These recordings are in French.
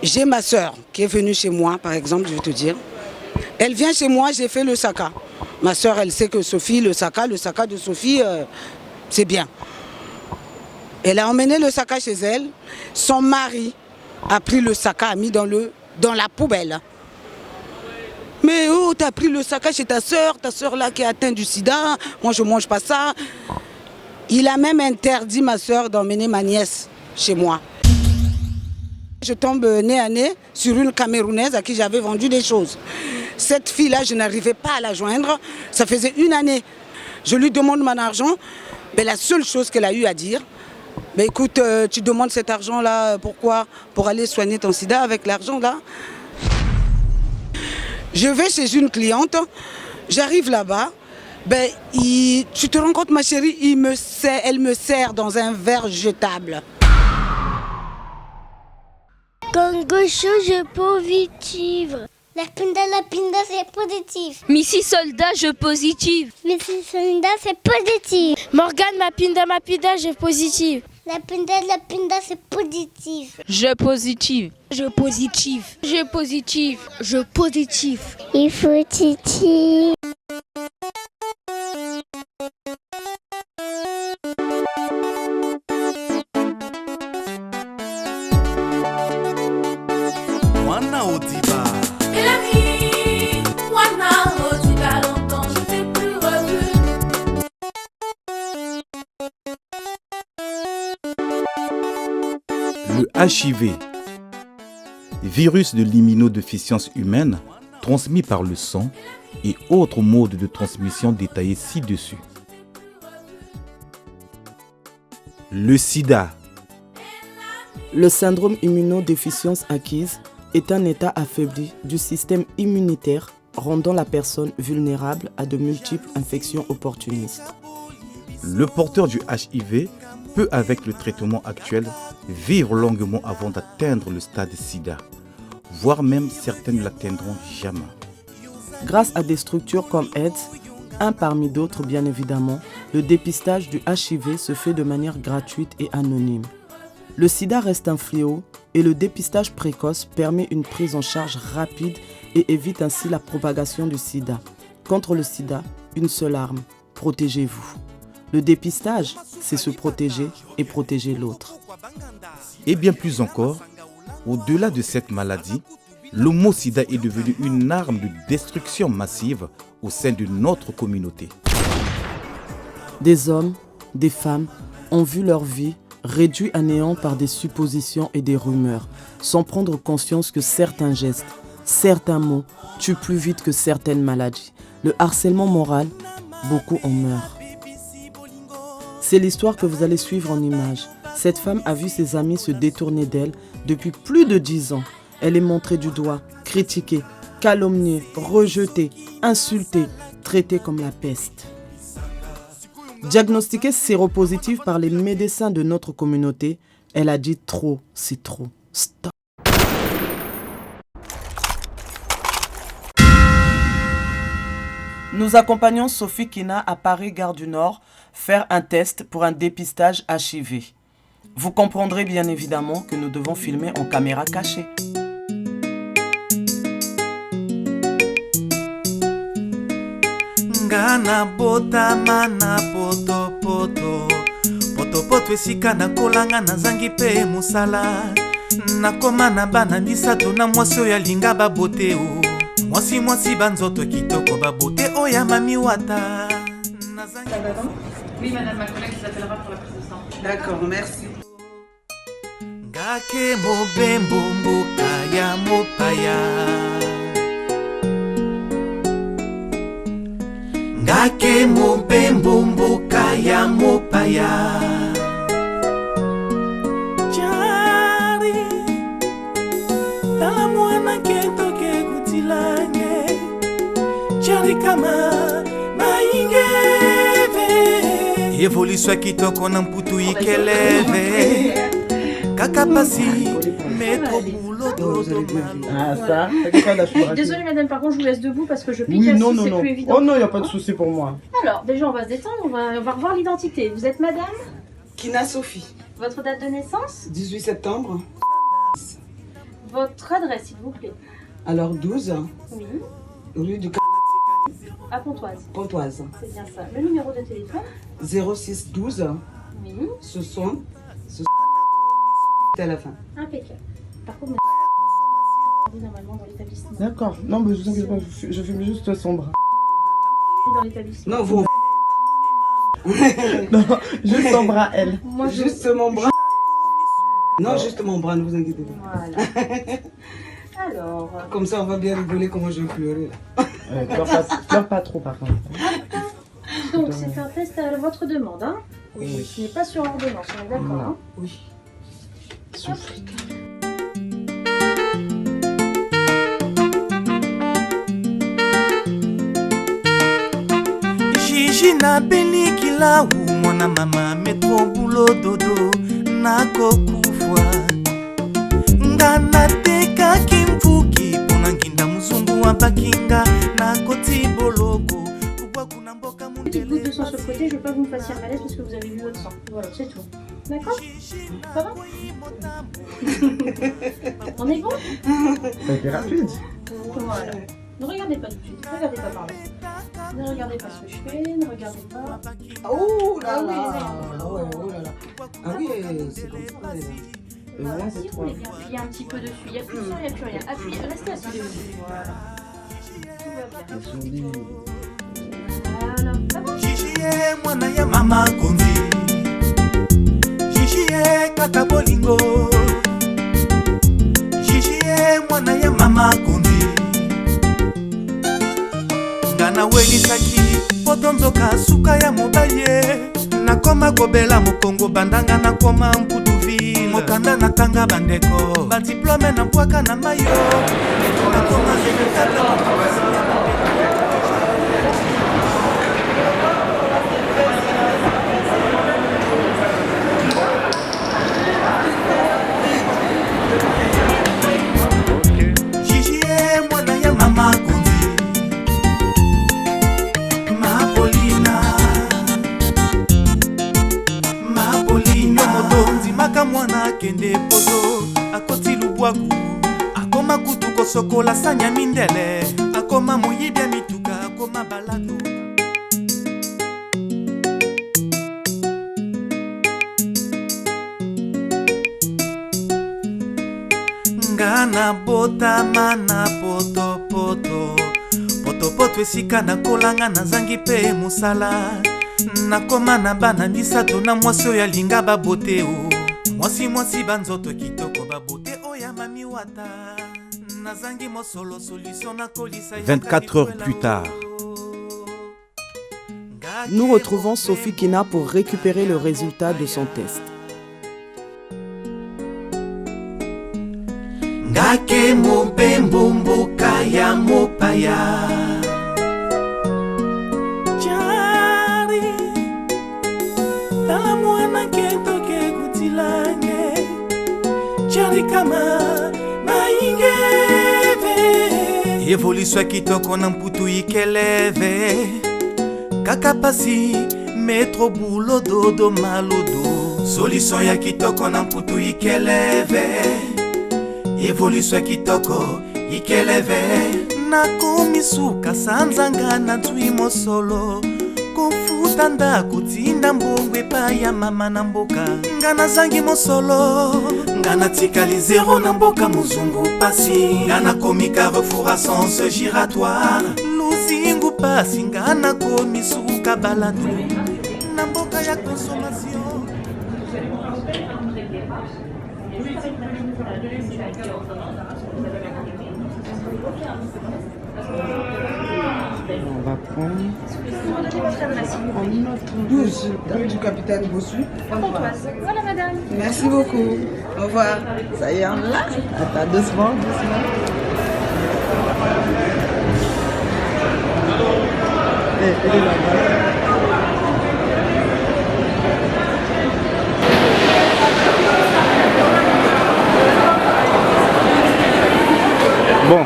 J'ai ma soeur qui est venue chez moi, par exemple, je vais te dire. Elle vient chez moi, j'ai fait le saka. Ma soeur, elle sait que Sophie, le saka de Sophie, c'est bien. Elle a emmené le saka chez elle. Son mari a pris le saka, a mis dans la poubelle. Mais oh, t'as pris le saka chez ta soeur là qui est atteinte du sida, moi je mange pas ça. Il a même interdit ma soeur d'emmener ma nièce chez moi. Je tombe nez à nez sur une Camerounaise à qui j'avais vendu des choses. Cette fille-là, je n'arrivais pas à la joindre. Ça faisait une année. Je lui demande mon argent. Mais la seule chose qu'elle a eu à dire, mais écoute, tu demandes cet argent-là, pourquoi? Pour aller soigner ton sida avec l'argent-là. Je vais chez une cliente, j'arrive là-bas. Ben, tu te rends compte, ma chérie, elle me sert dans un verre jetable. Quelque chose de positif. La pinda, c'est positif. Missy Soldat, je positive. Missy Soldat, c'est positif. Morgane, ma pinda, je positive. La pinda, c'est positif. Je positive. Je positive. Je positive. Je positive. Il faut titi. Wana Odiba. Le HIV, virus de l'immunodéficience humaine, transmis par le sang et autres modes de transmission détaillés ci-dessus. Le sida. Le syndrome immunodéficience acquise est un état affaibli du système immunitaire rendant la personne vulnérable à de multiples infections opportunistes. Le porteur du HIV peut, avec le traitement actuel, vivre longuement avant d'atteindre le stade sida, voire même certains ne l'atteindront jamais. Grâce à des structures comme AIDS, un parmi d'autres bien évidemment, le dépistage du HIV se fait de manière gratuite et anonyme. Le sida reste un fléau et le dépistage précoce permet une prise en charge rapide et évite ainsi la propagation du sida. Contre le sida, une seule arme, protégez-vous. Le dépistage, c'est se protéger et protéger l'autre. Et bien plus encore, au-delà de cette maladie, l'homo-sida est devenu une arme de destruction massive au sein de notre communauté. Des hommes, des femmes ont vu leur vie réduite à néant par des suppositions et des rumeurs, sans prendre conscience que certains gestes, certains mots tuent plus vite que certaines maladies. Le harcèlement moral, beaucoup en meurent. C'est l'histoire que vous allez suivre en images. Cette femme a vu ses amis se détourner d'elle depuis plus de 10 ans. Elle est montrée du doigt, critiquée, calomniée, rejetée, insultée, traitée comme la peste. Diagnostiquée séropositive par les médecins de notre communauté, elle a dit trop, c'est trop. Stop. Nous accompagnons Sophie Kina à Paris, Gare du Nord, faire un test pour un dépistage HIV. Vous comprendrez bien évidemment que nous devons filmer en caméra cachée. Ngana bota mana poto poto poto poto esika na kolanga na zangi pe musala nakoma na bana misato na mwasi oyo alinga babote o mwasi banzoto kitoko babote oya mami wata. Oui madame, ma collègue vous appellera pour la prise de sang. D'accord, merci. Ngake mobembo mboka ya mopaya Ngake mobembo mboka ya mopaya Chari Tala mwana ketoke kutilange Chari kama maingeve Evolution kitoko na mputu ikeleve Kaka pasi metro boulot Ah ça, Désolée madame, par contre je vous laisse debout parce que je pique oui, assis, non. plus évident. Oh non, il n'y a pas de souci pour moi. Alors, déjà on va se détendre, on va revoir l'identité. Vous êtes madame? Kina Sophie, Votre date de naissance? 18 septembre. Votre adresse, s'il vous plaît. Alors 12, Oui. rue du À Pontoise. Pontoise. C'est bien ça. Le numéro de téléphone. 06 12 Oui. 60 à la fin. Impeccable. Par contre, normalement dans l'établissement. D'accord. Non, mais je vous inquiète pas, je fume juste son bras. Dans l'établissement. Non, vous. Non, juste son bras, elle. Moi, je... Juste mon bras. Non, juste mon bras, ne vous inquiétez pas. Voilà. Alors, Comme ça, on va bien rigoler comment je vais pleurer. Pleure pas trop, par contre. donc c'est un test à votre demande, hein? Oui. Ce n'est pas sur ordonnance, on est d'accord, hein? Oui. Souffle. Gigi na belikila u mwana mama metro bulo dodo nakokufwa ngana teka kimfuki pona nginda muzungu wa bakinga nakoti boloko kubwa kuna mboka Petite goutte de mundele sang sur le côté, je veux pas que vous me fassiez un malaise parce que vous avez vu votre sang. Voilà, c'est tout. D'accord? Ça va? On est bon? Ça a été rapide. Voilà. Ne regardez pas tout de suite, ne regardez pas par là. Ne regardez pas ce que je fais, ne regardez pas. Oh là Ah oui, là. oui. Ah ouais, oh là là. Ah oui, c'est comme ça. Voilà, si vous voulez bien appuyer un petit peu dessus, il n'y a plus de sang, il n'y a plus rien. Appuyez, restez assis dessus. Voilà. Tout va bien. Voilà. Ça va? Gigi e mwana ya mama kondi Gigi e kaka bolingo Gigi e mwana ya mama kondi ngana welisaki poto nzoka suka ya mobali ye nakoma kobela mokongo bandanga nakoma mputuvile mokanda natanga bandeko badiplome na mpwaka na mayo nakoma Gigi e mwana ya mama kondi Mapolina motonzi maka mwana akende poto akoti lubwaku akoma kutu kosokola sanya mindele akoma moyibi ya mituka akoma balado ngana botama na potopoto potopoto esika nakolanga nazangi mpe mosala nakoma na bana misato na mwasi oyo alinga babote o mwasi banzoto kitoko babote oyo mami wata nazangi mosolo solution nakolisa 24 heures plus tard. Nous retrouvons Sophie Kina pour récupérer le résultat de son test. ngake mobembo mboka ya mopaya jari tala mwana ketoke kutilange jari kama maingeve evolution kitoko na mputu ikeleve kaka pasi metro bulo dodo malodo solution ya kitoko na mputu ikeleve evolution kitoko ikeleve nakomisuka sanzanga na twi mosolo kofuta ndako tinda mbongwe epai ya mama na mboka nga nazangi mosolo nga natikali zero na mboka mozungu pasi nga nakomi carrefour à sens giratoire luzingu pasi nga nakomisuka balado na mboka ya consommation. On va prendre... En 12, rue du capitaine Bossu. Pontoise. Voilà, madame. Merci beaucoup. Au revoir. Ça y est, on l'a. Attends, doucement. Elle est là-bas. Bon,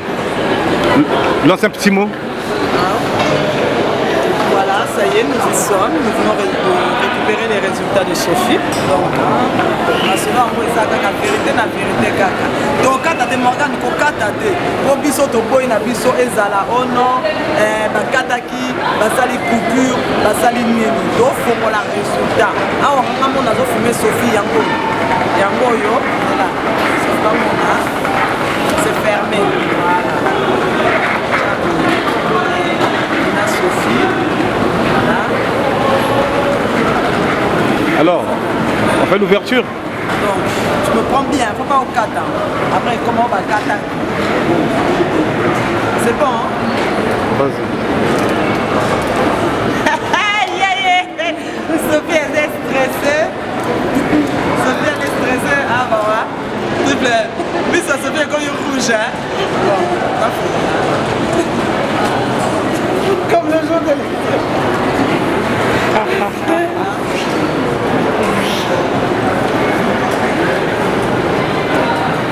lance un petit mot. Voilà, ça y est, nous y sommes. Nous venons de récupérer les résultats de Sophie. Donc, selon moi, ça la vérité, kaka. Donc, quand tu as Morgane, tu as des biso to boy na biso ezala ono bakataki basali coupure basali nini do fongo la résultat. Awa ngamo na zo fumer Sophie yango. Yango yo, là. C'est pas mon c'est fermé. Voilà. La Sophie. Voilà. Alors, on fait l'ouverture. Donc, tu me prends bien, faut pas au kata. Après, comment on va kata? C'est bon, hein? Vas-y. Sophie, elle est stressée. Sophie, elle est stressée. Ah, bah, ouais. S'il te plaît. Oui, ça, Sophie est comme une rouge, hein? Bon, ça fait. Comme le jour de l'école.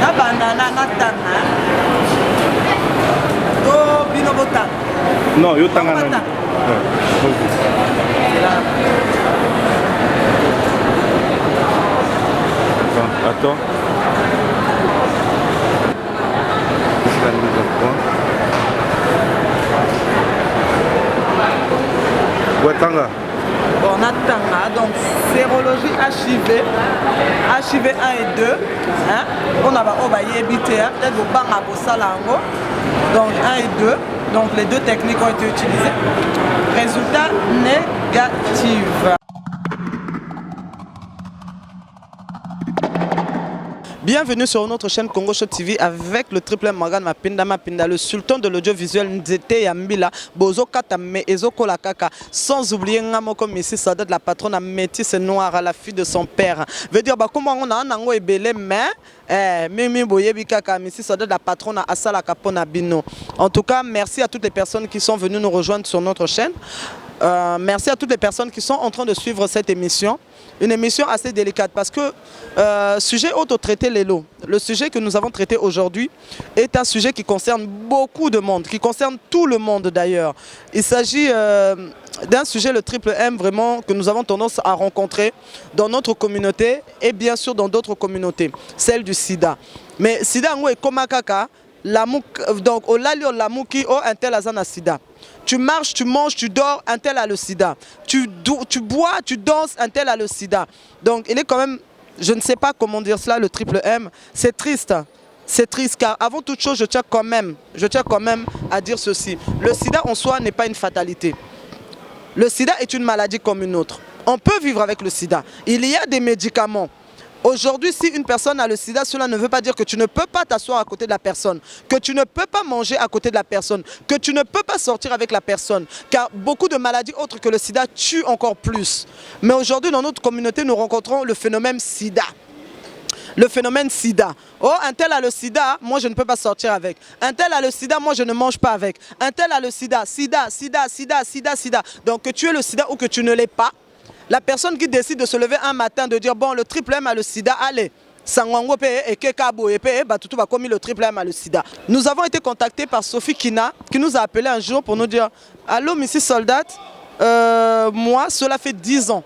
Na banana na tana. To bino bota. Non, yo tanga na. Attends. C'est la mise au point. Tanga. Bon, on a Tanga, donc sérologie HIV 1 et 2. Hein? On a évité, peut-être au bang à Bossalango. Donc 1 et 2. Donc les deux techniques ont été utilisées. Résultat négatif. Bienvenue sur notre chaîne Congo Show TV avec le triple Morgane Mapinda, le sultan de l'audiovisuel Nzete Yambila, Bozo Katame, Ezoko Lakaka, sans oublier Ngamoko Messi Sadat, la patronne métisse noire, la fille de son père. Veut dire, comment on a un ango et belé, mais Mimi Boyebi Kaka, Messi Sadat, la patronne Asala Kapona Bino. En tout cas, merci à toutes les personnes qui sont venues nous rejoindre sur notre chaîne. Merci à toutes les personnes qui sont en train de suivre cette émission. Une émission assez délicate parce que sujet auto-traité Lélo, le sujet que nous avons traité aujourd'hui est un sujet qui concerne beaucoup de monde, qui concerne tout le monde d'ailleurs. Il s'agit d'un sujet, le triple M, vraiment, que nous avons tendance à rencontrer dans notre communauté et bien sûr dans d'autres communautés, celle du sida. Mais sida est comme kaka, donc au lalio lamuki o un tel azana sida. Tu marches, tu manges, tu dors, un tel a le sida. Tu bois, tu danses, un tel a le sida. Donc il est quand même, je ne sais pas comment dire cela, le triple M. C'est triste. C'est triste car avant toute chose, je tiens quand même à dire ceci. Le sida en soi n'est pas une fatalité. Le sida est une maladie comme une autre. On peut vivre avec le sida. Il y a des médicaments. Aujourd'hui, si une personne a le sida, cela ne veut pas dire que tu ne peux pas t'asseoir à côté de la personne, que tu ne peux pas manger à côté de la personne, que tu ne peux pas sortir avec la personne. Car beaucoup de maladies autres que le sida tuent encore plus. Mais aujourd'hui, dans notre communauté, nous rencontrons le phénomène sida. Le phénomène sida. Oh, un tel a le sida, moi je ne peux pas sortir avec. Un tel a le sida, moi je ne mange pas avec. Un tel a le sida, sida. Donc que tu aies le sida ou que tu ne l'aies pas, la personne qui décide de se lever un matin, de dire bon, le triple M a le sida, allez, le triple M a le sida. Nous avons été contactés par Sophie Kina, qui nous a appelé un jour pour nous dire allô, Mrs. Soldat, moi, cela fait 10 ans.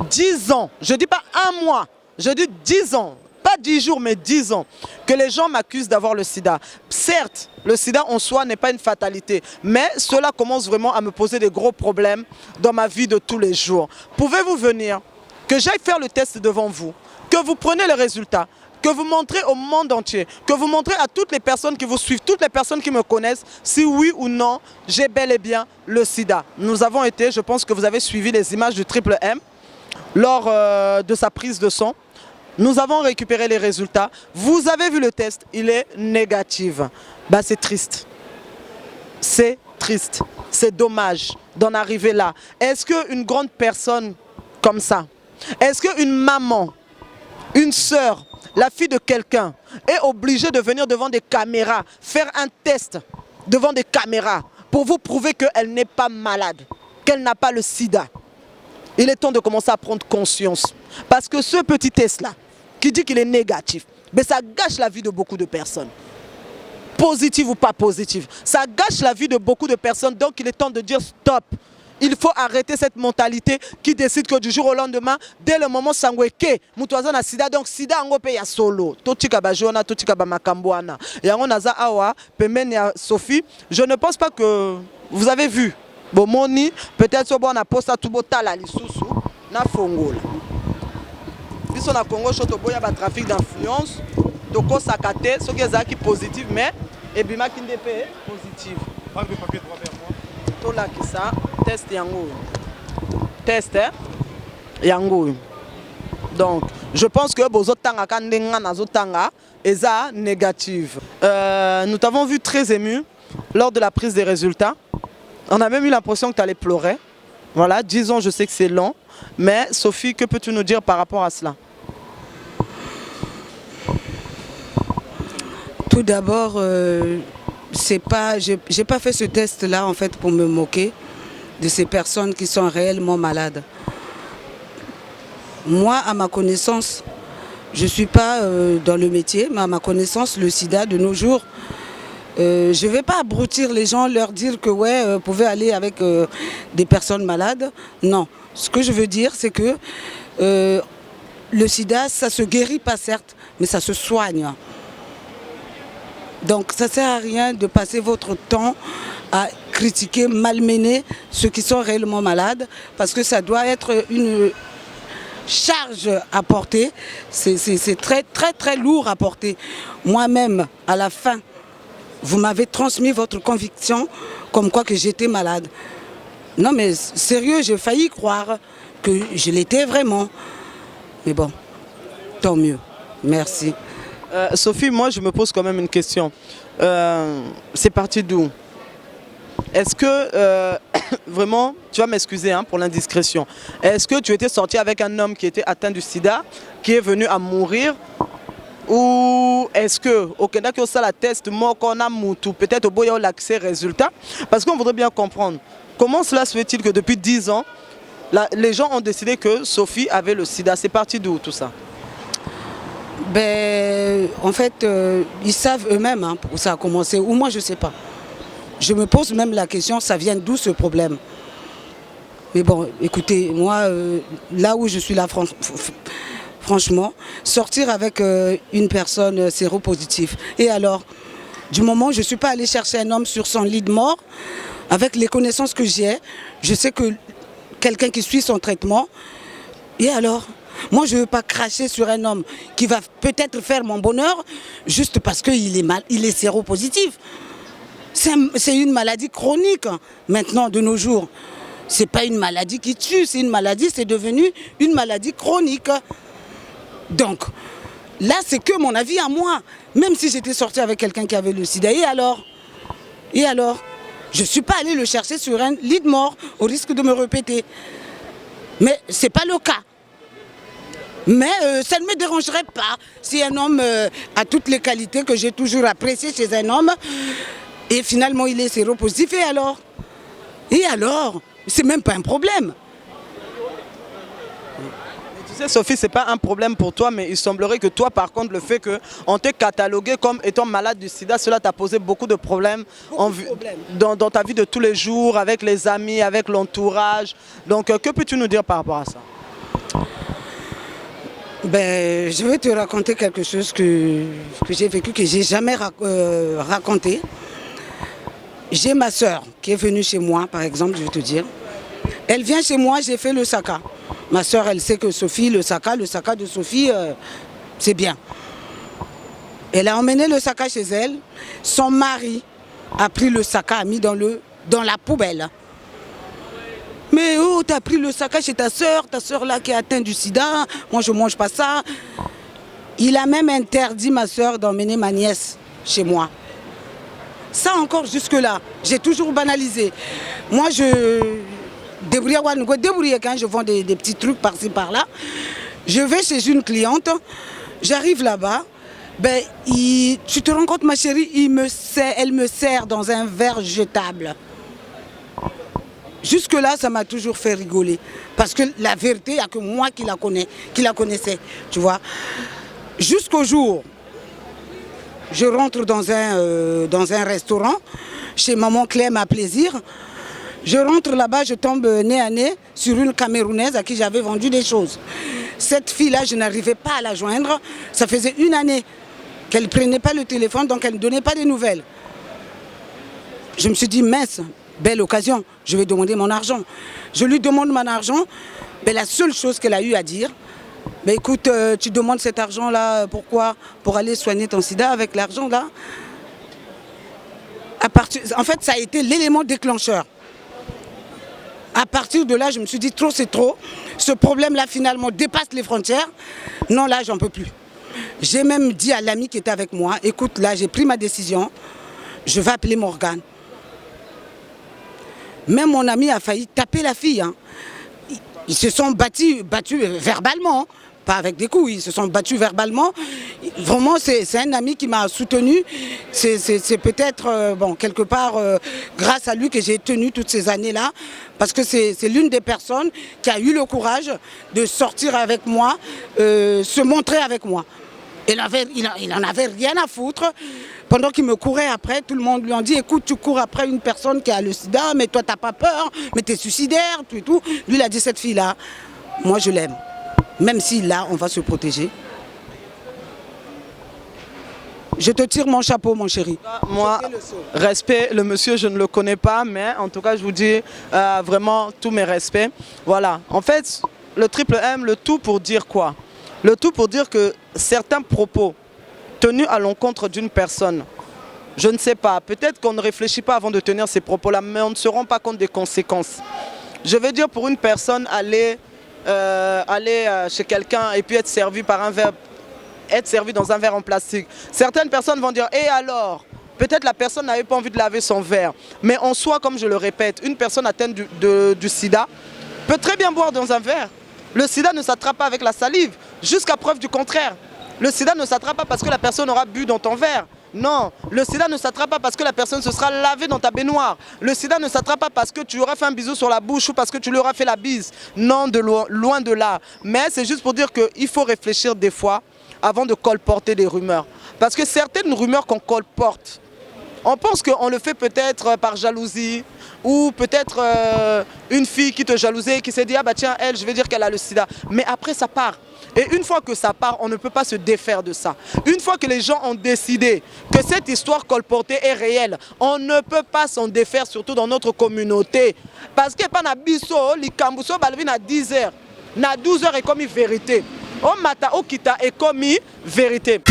10 ans, je ne dis pas un mois, je dis 10 ans. Pas 10 jours, mais 10 ans, que les gens m'accusent d'avoir le sida. Certes, le sida en soi n'est pas une fatalité, mais cela commence vraiment à me poser des gros problèmes dans ma vie de tous les jours. Pouvez-vous venir, que j'aille faire le test devant vous, que vous preniez le résultat, que vous montrez au monde entier, que vous montrez à toutes les personnes qui vous suivent, toutes les personnes qui me connaissent, si oui ou non, j'ai bel et bien le sida. Nous avons été, je pense que vous avez suivi les images du triple M lors de sa prise de sang. Nous avons récupéré les résultats. Vous avez vu le test, il est négatif. Bah, c'est triste. C'est triste. C'est dommage d'en arriver là. Est-ce qu'une grande personne comme ça, est-ce qu'une maman, une sœur, la fille de quelqu'un est obligée de venir devant des caméras, faire un test devant des caméras pour vous prouver qu'elle n'est pas malade, qu'elle n'a pas le sida? Il est temps de commencer à prendre conscience. Parce que ce petit test-là, qui dit qu'il est négatif, mais ça gâche la vie de beaucoup de personnes. Positive ou pas positive, ça gâche la vie de beaucoup de personnes. Donc il est temps de dire stop. il faut arrêter cette mentalité qui décide que du jour au lendemain, dès le moment sangweke, mutuaza na sida, donc sida ango pe ya solo. Totika bajona, totika ba makamboana. Yango naza awa, pemene ya Sophie, je ne pense pas que vous avez vu. Bon moni, peut-être so bon na posta tout botala lisusu na fongola. Biso na Congo choto boya ba trafic d'influence, toko sakate, so qui positif mais et bima kinde pe positif. Prends le papier droit vers moi. Tola ki ça, test yango. Test yango. Donc, je pense que bozotanga kandenga nazotanga eza négative. Nous t'avons vu très ému lors de la prise des résultats. On a même eu l'impression que tu allais pleurer. Voilà, 10 ans, je sais que c'est long. Mais Sophie, que peux-tu nous dire par rapport à cela? Tout d'abord, j'ai pas fait ce test-là en fait pour me moquer de ces personnes qui sont réellement malades. Moi, à ma connaissance, je ne suis pas dans le métier, mais à ma connaissance, le sida de nos jours, je ne vais pas abrutir les gens, leur dire que ouais, vous pouvez aller avec des personnes malades. Non. Ce que je veux dire, c'est que le sida, ça ne se guérit pas certes, mais ça se soigne. Donc ça ne sert à rien de passer votre temps à critiquer, malmener ceux qui sont réellement malades, parce que ça doit être une charge à porter. C'est très très très lourd à porter. Moi-même, à la fin, vous m'avez transmis votre conviction comme quoi que j'étais malade. Non mais sérieux, j'ai failli croire que je l'étais vraiment. Mais bon, tant mieux. Merci. Sophie, moi je me pose quand même une question. C'est parti d'où? Est-ce que, vraiment, tu vas m'excuser hein, pour l'indiscrétion, est-ce que tu étais sorti avec un homme qui était atteint du sida, qui est venu à mourir? Ou est-ce que, au Kenya, que ça la test, moi, qu'on a moutou, peut-être au bout l'accès résultat? Parce qu'on voudrait bien comprendre, comment cela se fait-il que depuis 10 ans, les gens ont décidé que Sophie avait le sida? C'est parti d'où tout ça? Ben, en fait, ils savent eux-mêmes hein, où ça a commencé, ou moi je ne sais pas. Je me pose même la question, ça vient d'où ce problème? Mais bon, écoutez, moi, là où je suis là, franchement, sortir avec une personne séropositive. Et alors, du moment où je ne suis pas allée chercher un homme sur son lit de mort, avec les connaissances que j'ai, je sais que quelqu'un qui suit son traitement, et alors? Moi, je ne veux pas cracher sur un homme qui va peut-être faire mon bonheur juste parce qu'il est, il est séropositif. C'est une maladie chronique maintenant de nos jours. Ce n'est pas une maladie qui tue, c'est une maladie, c'est devenu une maladie chronique. Donc, là, c'est que mon avis à moi. Même si j'étais sortie avec quelqu'un qui avait le sida, et alors? Et alors? Je ne suis pas allée le chercher sur un lit de mort, au risque de me répéter. Mais ce n'est pas le cas. Mais ça ne me dérangerait pas si un homme a toutes les qualités que j'ai toujours appréciées chez un homme et finalement il est séropositif. Et alors? Et alors? C'est même pas un problème. Tu sais Sophie, c'est pas un problème pour toi, mais il semblerait que toi par contre le fait qu'on t'ait catalogué comme étant malade du sida, cela t'a posé beaucoup de problèmes, dans ta vie de tous les jours, avec les amis, avec l'entourage. Donc que peux-tu nous dire par rapport à ça? Ben, je vais te raconter quelque chose que j'ai vécu, que je n'ai jamais raconté. J'ai ma soeur qui est venue chez moi, par exemple, je vais te dire. Elle vient chez moi, j'ai fait le saka. Ma soeur, elle sait que Sophie, le saka de Sophie, c'est bien. Elle a emmené le saka chez elle. Son mari a pris le saka, a mis dans la poubelle. Mais oh, t'as pris le sac chez ta soeur là qui est atteinte du sida, moi je ne mange pas ça. Il a même interdit ma soeur d'emmener ma nièce chez moi. Ça encore jusque-là, j'ai toujours banalisé. Moi je débrouille quand je vends des petits trucs par-ci par-là. Je vais chez une cliente, j'arrive là-bas, ben, tu te rends compte ma chérie, elle me sert dans un verre jetable. Jusque-là, ça m'a toujours fait rigoler. Parce que la vérité, il n'y a que moi qui la connaissais, tu vois. Jusqu'au jour, je rentre dans un restaurant, chez Maman Clem à Plaisir. Je rentre là-bas, je tombe nez à nez sur une Camerounaise à qui j'avais vendu des choses. Cette fille-là, je n'arrivais pas à la joindre. Ça faisait une année qu'elle ne prenait pas le téléphone, donc elle ne donnait pas de nouvelles. Je me suis dit, mince, belle occasion, je vais demander mon argent. Je lui demande mon argent, mais la seule chose qu'elle a eu à dire, mais écoute, tu demandes cet argent-là, pourquoi? Pour aller soigner ton sida avec l'argent là. En fait, ça a été l'élément déclencheur. À partir de là, je me suis dit, trop c'est trop. Ce problème-là, finalement, dépasse les frontières. Non, là, j'en peux plus. J'ai même dit à l'ami qui était avec moi, écoute, là, j'ai pris ma décision. Je vais appeler Morgane. Même mon ami a failli taper la fille. Hein. Ils se sont battus verbalement. Pas avec des coups, ils se sont battus verbalement. Vraiment, c'est un ami qui m'a soutenu. C'est peut-être, bon, quelque part, grâce à lui que j'ai tenu toutes ces années-là. Parce que c'est l'une des personnes qui a eu le courage de sortir avec moi, se montrer avec moi. Il n'en avait rien à foutre. Pendant qu'il me courait après, tout le monde lui a dit, écoute, tu cours après une personne qui a le sida, mais toi, tu n'as pas peur, mais tu es suicidaire, tout et tout. Lui, il a dit, cette fille-là, moi, je l'aime. Même si là, on va se protéger. Je te tire mon chapeau, mon chéri. Moi, respect, le monsieur, je ne le connais pas, mais en tout cas, je vous dis vraiment tous mes respects. Voilà. En fait, le triple M, le tout pour dire quoi? Le tout pour dire que certains propos tenus à l'encontre d'une personne, je ne sais pas, peut-être qu'on ne réfléchit pas avant de tenir ces propos-là, mais on ne se rend pas compte des conséquences. Je veux dire, pour une personne, aller chez quelqu'un et puis être servi par un verre, être servi dans un verre en plastique. Certaines personnes vont dire, et alors? Peut-être la personne n'avait pas envie de laver son verre. Mais en soi, comme je le répète, une personne atteinte du sida peut très bien boire dans un verre. Le sida ne s'attrape pas avec la salive, jusqu'à preuve du contraire. Le sida ne s'attrape pas parce que la personne aura bu dans ton verre. Non, le sida ne s'attrape pas parce que la personne se sera lavée dans ta baignoire. Le sida ne s'attrape pas parce que tu auras fait un bisou sur la bouche ou parce que tu lui auras fait la bise. Non, loin de là. Mais c'est juste pour dire qu'il faut réfléchir des fois avant de colporter des rumeurs. Parce que certaines rumeurs qu'on colporte, on pense qu'on le fait peut-être par jalousie ou peut-être une fille qui te jalousait et qui s'est dit « Ah bah tiens, elle, je vais dire qu'elle a le sida ». Mais après, ça part. Et une fois que ça part, on ne peut pas se défaire de ça. Une fois que les gens ont décidé que cette histoire colportée est réelle, on ne peut pas s'en défaire, surtout dans notre communauté. Parce que pendant biso, likambuso balvi na 10h, na 12h est commis vérité. Au mata au kita est commis vérité.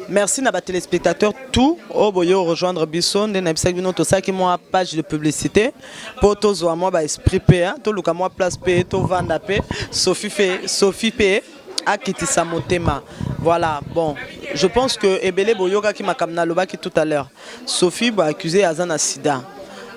Merci à téléspectateurs tout au boyo rejoindre Bisson de n'absag notre ça qui moi page de publicité pour tous moi ba esprit pa tout le moi place pa to vanda pa Sophie pa a kitisa motema. Voilà, bon, je pense que Ebele Boyoga qui m'a kamna loba qui tout à l'heure. Sophie va accuser Azana sida.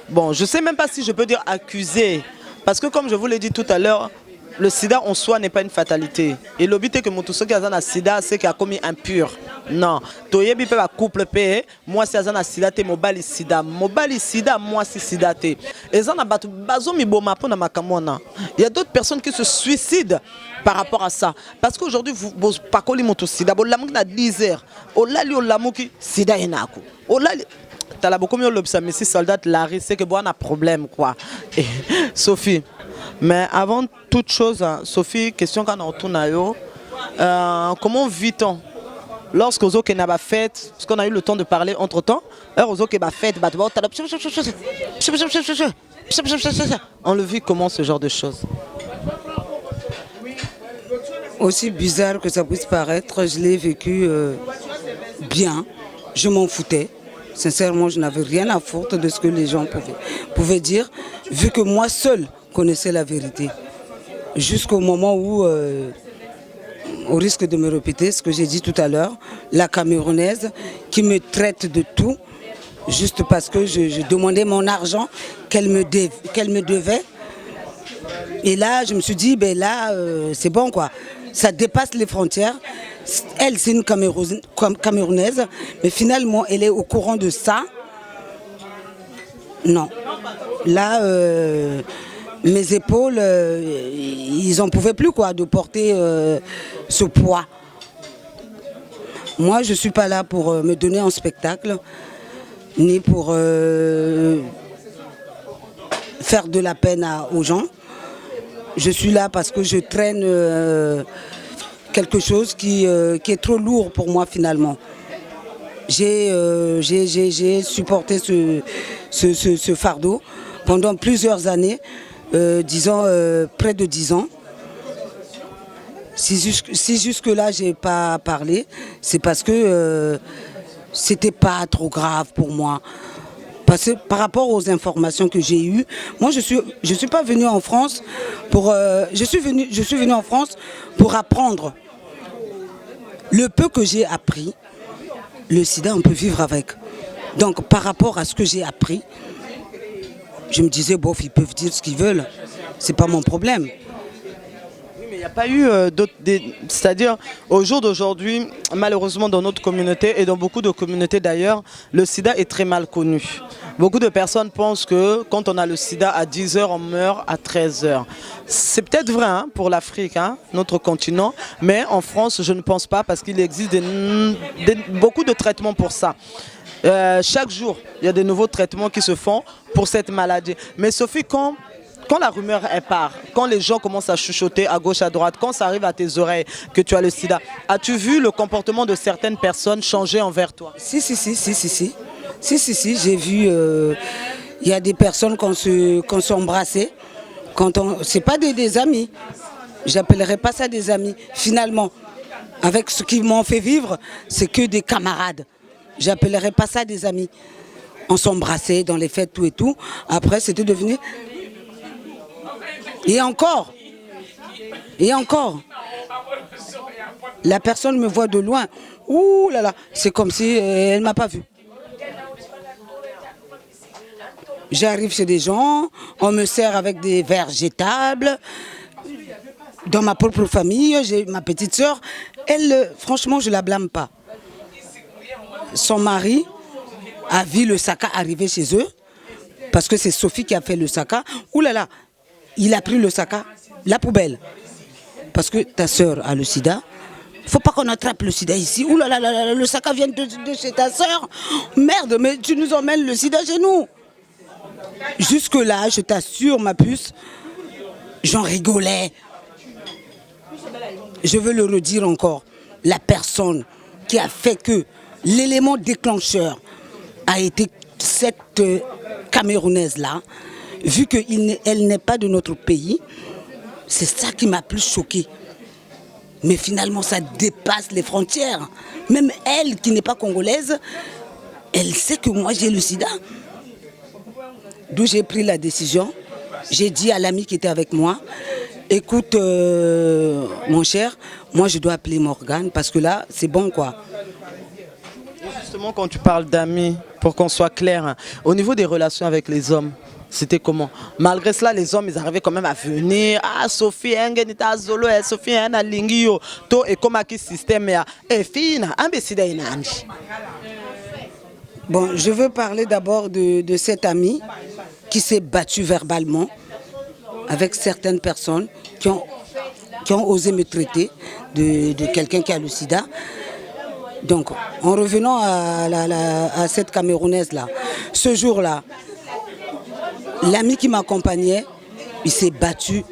Bon, je sais même pas si je peux dire accuser parce que comme je vous l'ai dit tout à l'heure, le sida en soi n'est pas une fatalité. Et l'obité que Moutousso qui a un sida, c'est qu'il a commis impur. Non. Toyebi peut couple paix. Moi, c'est un sida, c'est mobali sida. Mobali sida, moi, c'est sida. Et ça, il y a d'autres personnes qui se suicident par rapport à ça. Parce qu'aujourd'hui, vous ne pas coller mon sida. Vous avez 10 heures. Vous avez sida. Vous avez t'as beaucoup mieux l'observé, mais si soldat Larry, c'est que bon, on a problème quoi. Et, Sophie, mais avant toute chose, Sophie, question qu'on a retourné comment vit-on lorsque Ozo n'a pas fait, parce qu'on a eu le temps de parler entre temps, Ozo qui n'a pas fait, on le vit comment ce genre de choses? Aussi bizarre que ça puisse paraître, je l'ai vécu bien, je m'en foutais. Sincèrement, je n'avais rien à foutre de ce que les gens pouvaient dire, vu que moi seul connaissais la vérité. Jusqu'au moment où, au risque de me répéter ce que j'ai dit tout à l'heure, la Camerounaise qui me traite de tout, juste parce que je demandais mon argent qu'elle me devait. Et là, je me suis dit, ben là, c'est bon quoi, ça dépasse les frontières. Elle, c'est une Camerounaise, mais finalement, elle est au courant de ça. Non. Là, mes épaules, ils n'en pouvaient plus quoi, de porter ce poids. Moi, je ne suis pas là pour me donner en spectacle. ni pour faire de la peine aux gens. Je suis là parce que je traîne quelque chose qui est trop lourd pour moi finalement. J'ai supporté ce fardeau pendant plusieurs années, disons près de 10 ans. Si jusque-là je n'ai pas parlé, c'est parce que c'était pas trop grave pour moi. Parce que par rapport aux informations que j'ai eues, moi je suis pas venue en France pour je suis venue en France pour apprendre. Le peu que j'ai appris, le sida on peut vivre avec. Donc par rapport à ce que j'ai appris, je me disais bof, ils peuvent dire ce qu'ils veulent, c'est pas mon problème. Il n'y a pas eu c'est-à-dire au jour d'aujourd'hui, malheureusement dans notre communauté et dans beaucoup de communautés d'ailleurs, le sida est très mal connu. Beaucoup de personnes pensent que quand on a le sida à 10 h, on meurt à 13 h. C'est peut-être vrai hein, pour l'Afrique, hein, notre continent, mais en France, je ne pense pas parce qu'il existe beaucoup de traitements pour ça. Chaque jour, il y a de nouveaux traitements qui se font pour cette maladie. Mais Sophie, quand la rumeur elle part, quand les gens commencent à chuchoter à gauche, à droite, quand ça arrive à tes oreilles que tu as le sida, as-tu vu le comportement de certaines personnes changer envers toi? Si, j'ai vu, il y a des personnes qu'on s'embrassait, c'est pas des amis, j'appellerais pas ça des amis, finalement, avec ce qu'ils m'ont fait vivre, c'est que des camarades, j'appellerais pas ça des amis. On s'embrassait dans les fêtes, tout et tout, après c'était devenu... Et encore, la personne me voit de loin, ouh là là, c'est comme si elle ne m'a pas vu. J'arrive chez des gens, on me sert avec des verres jetables. Dans ma propre famille, j'ai ma petite sœur, elle, franchement, je ne la blâme pas. Son mari a vu le saka arriver chez eux, parce que c'est Sophie qui a fait le saka, ouh là là. Il a pris le saka, la poubelle. Parce que ta sœur a le sida. Il ne faut pas qu'on attrape le sida ici. Ouh là là là, le saka vient de chez ta sœur. Merde, mais tu nous emmènes le sida chez nous. Jusque-là, je t'assure, ma puce, j'en rigolais. Je veux le redire encore. La personne qui a fait que l'élément déclencheur a été cette Camerounaise-là, vu qu'elle n'est pas de notre pays, c'est ça qui m'a plus choquée. Mais finalement, ça dépasse les frontières. Même elle, qui n'est pas congolaise, elle sait que moi, j'ai le sida. D'où j'ai pris la décision. J'ai dit à l'ami qui était avec moi, écoute, mon cher, moi, je dois appeler Morgane, parce que là, c'est bon, quoi. Justement, quand tu parles d'amis, pour qu'on soit clair, hein, au niveau des relations avec les hommes, c'était comment? Malgré cela, les hommes, ils arrivaient quand même à venir. Ah, Sophie, Zolo, Sophie, Lingio, to et comme qui système et fina, ambesida inandi. Bon, je veux parler d'abord de cet ami qui s'est battu verbalement avec certaines personnes qui ont osé me traiter de quelqu'un qui a le sida. Donc, en revenant à cette Camerounaise-là, ce jour-là, l'ami qui m'accompagnait, il s'est battu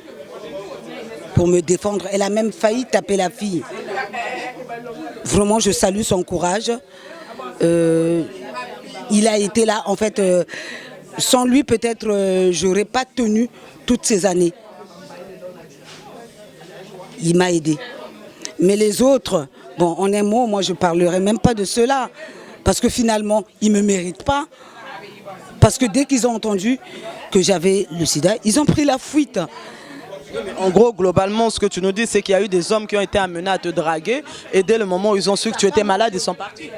pour me défendre. Elle a même failli taper la fille. Vraiment, je salue son courage. Il a été là, en fait, sans lui, peut-être, je n'aurais pas tenu toutes ces années. Il m'a aidé. Mais les autres, bon, en un mot, moi, je ne parlerai même pas de cela. Parce que finalement, ils ne me méritent pas. Parce que dès qu'ils ont entendu que j'avais le sida, ils ont pris la fuite. En gros, globalement, ce que tu nous dis, c'est qu'il y a eu des hommes qui ont été amenés à te draguer et dès le moment où ils ont su que tu étais malade, ils sont partis.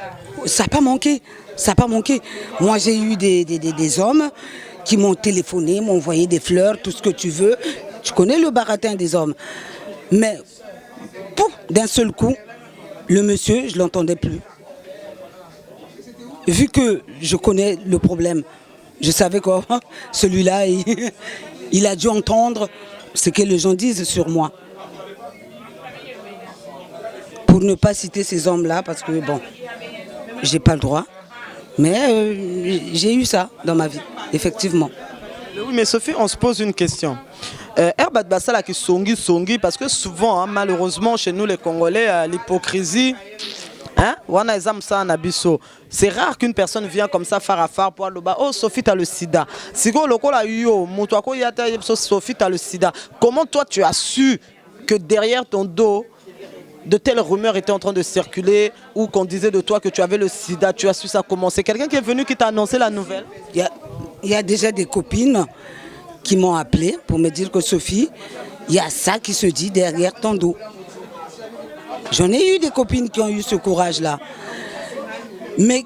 Ça n'a pas manqué. Ça n'a pas manqué. Moi, j'ai eu des hommes qui m'ont téléphoné, m'ont envoyé des fleurs, tout ce que tu veux. Tu connais le baratin des hommes. Mais d'un seul coup, le monsieur, je ne l'entendais plus. Vu que je connais le problème, je savais que celui-là, il a dû entendre ce que les gens disent sur moi. Pour ne pas citer ces hommes-là, parce que bon, j'ai pas le droit. Mais j'ai eu ça dans ma vie, effectivement. Oui, mais Sophie, on se pose une question. Herbat Bassala qui songi, parce que souvent, hein, malheureusement, chez nous les Congolais, l'hypocrisie, hein, c'est rare qu'une personne vienne comme ça, phare à phare, pour aller oh, Sophie, t'as le sida. Si Sophie, t'as le sida. Comment toi, tu as su que derrière ton dos, de telles rumeurs étaient en train de circuler ou qu'on disait de toi que tu avais le sida? Tu as su ça comment? C'est quelqu'un qui est venu qui t'a annoncé la nouvelle? Il y a déjà des copines qui m'ont appelé pour me dire que Sophie, il y a ça qui se dit derrière ton dos. J'en ai eu des copines qui ont eu ce courage-là. Mais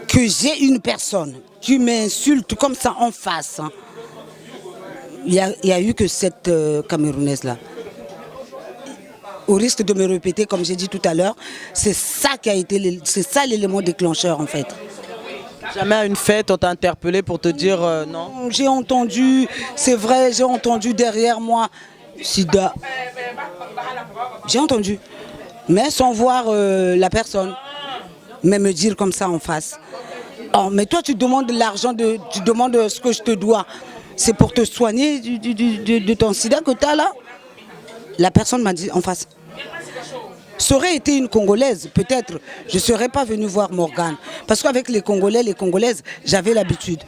que j'ai une personne qui m'insulte comme ça en face, hein, il y a eu que cette Camerounaise-là. Au risque de me répéter, comme j'ai dit tout à l'heure, c'est ça qui a été, c'est ça l'élément déclencheur en fait. Jamais à une fête, on t'a interpellé pour te dire non? J'ai entendu, c'est vrai, j'ai entendu derrière moi, sida. J'ai entendu, mais sans voir la personne, mais me dire comme ça en face. Oh, mais toi tu demandes l'argent, tu demandes ce que je te dois. C'est pour te soigner de ton sida que tu as là? La personne m'a dit en face. Ça aurait été une Congolaise, peut-être, je ne serais pas venue voir Morgane. Parce qu'avec les Congolais, les Congolaises, j'avais l'habitude.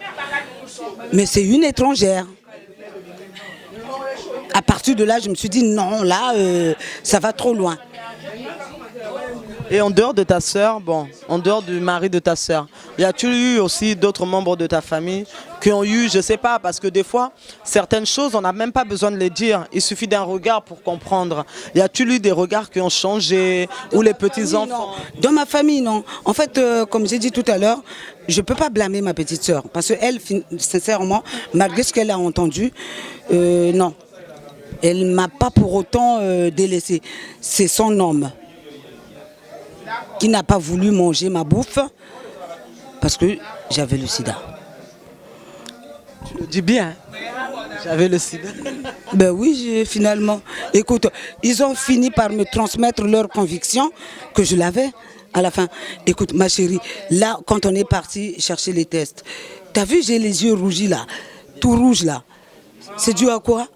Mais c'est une étrangère. À partir de là, je me suis dit, non, là, ça va trop loin. Et en dehors de ta sœur, bon, en dehors du mari de ta sœur, y a-t-il eu aussi d'autres membres de ta famille qui ont eu, je ne sais pas, parce que des fois, certaines choses, on n'a même pas besoin de les dire. Il suffit d'un regard pour comprendre. Y a-t-il eu des regards qui ont changé ou les petits-enfants? Dans ma famille, non. En fait, comme j'ai dit tout à l'heure, je ne peux pas blâmer ma petite sœur. Parce qu'elle, sincèrement, malgré ce qu'elle a entendu, non. Elle ne m'a pas pour autant délaissé. C'est son homme qui n'a pas voulu manger ma bouffe parce que j'avais le sida. Tu le dis bien, j'avais le sida. Ben oui, finalement. Écoute, ils ont fini par me transmettre leur conviction que je l'avais à la fin. Écoute, ma chérie, là, quand on est parti chercher les tests, t'as vu, j'ai les yeux rougis là, tout rouge là. C'est dû à quoi?